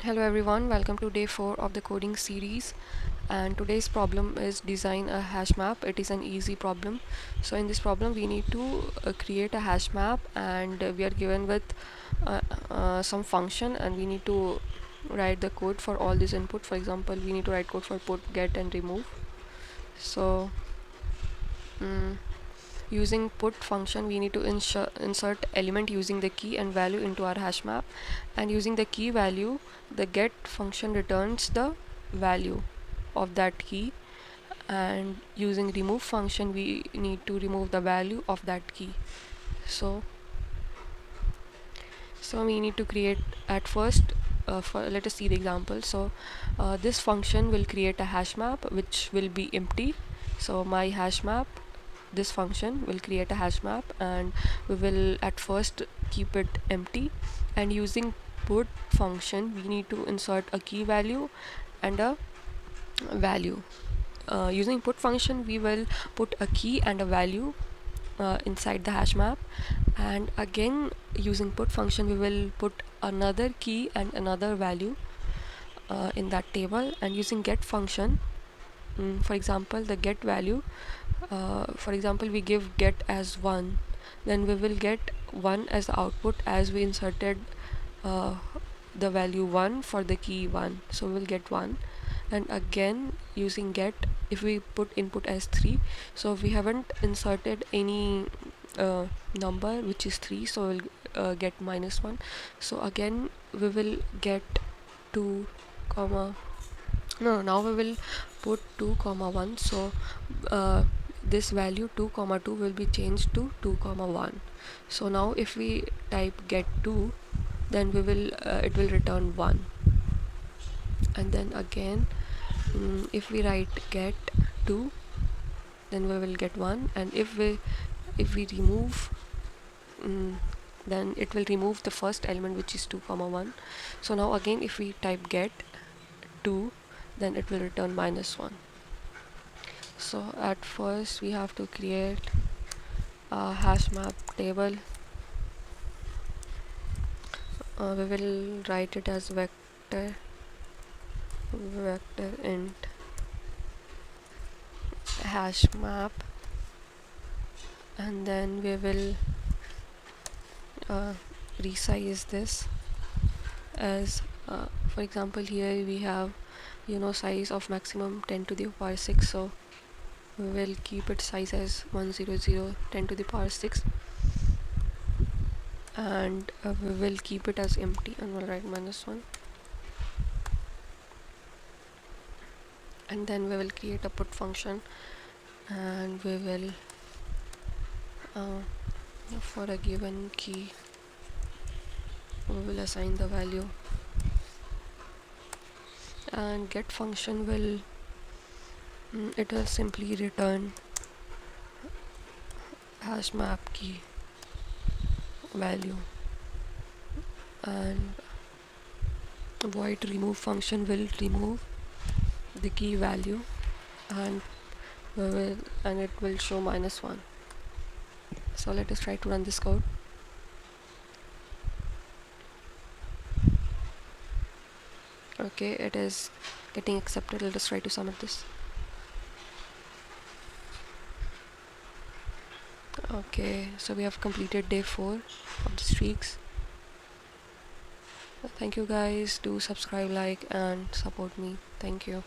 Hello everyone, welcome to day 4 of the coding series, and today's problem is design a hash map. It is an easy problem. So in this problem we need to create a hash map, and we are given with some function, and we need to write the code for all this input. For example, we need to write code for put, get and remove. So using put function, we need to insert element using the key and value into our hash map, and using the key value, the get function returns the value of that key, and using remove function we need to remove the value of that key. So we need to create at first, let us see the example. So this function will create a hash map which will be empty. So my hash map, this function will create a hash map, and we will at first keep it empty, and using put function we need to insert a key value and a value. Using put function we will put a key and a value inside the hash map, and again using put function we will put another key and another value in that table. And using get function, for example the get value, for example we give get as 1, then we will get 1 as the output, as we inserted the value 1 for the key 1, so we will get 1. And again using get, if we put input as 3, so we haven't inserted any number which is 3, so we'll get -1. So again we will get 2 comma no now we will put 2 comma 1. So this value 2 comma 2 will be changed to 2 comma 1. So now if we type get 2, then we will it will return 1. And then again if we write get 2, then we will get 1. And if we remove, then it will remove the first element which is 2 comma 1. So now again if we type get 2, then it will return -1. So at first we have to create a hash map table. We will write it as vector int hash map, and then we will resize this as for example here we have size of maximum 10 to the power 6, so we will keep its size as 100 10 to the power 6, and we will keep it as empty, and we'll write -1. And then we will create a put function, and we will for a given key we will assign the value, and get function will it will simply return hash map key value, and void remove function will remove the key value, and it will show -1. So let us try to run this code. Okay, it is getting accepted. Let us try to submit this. Okay, so we have completed day 4 of the streaks. Thank you guys. Do subscribe, like and support me. Thank you.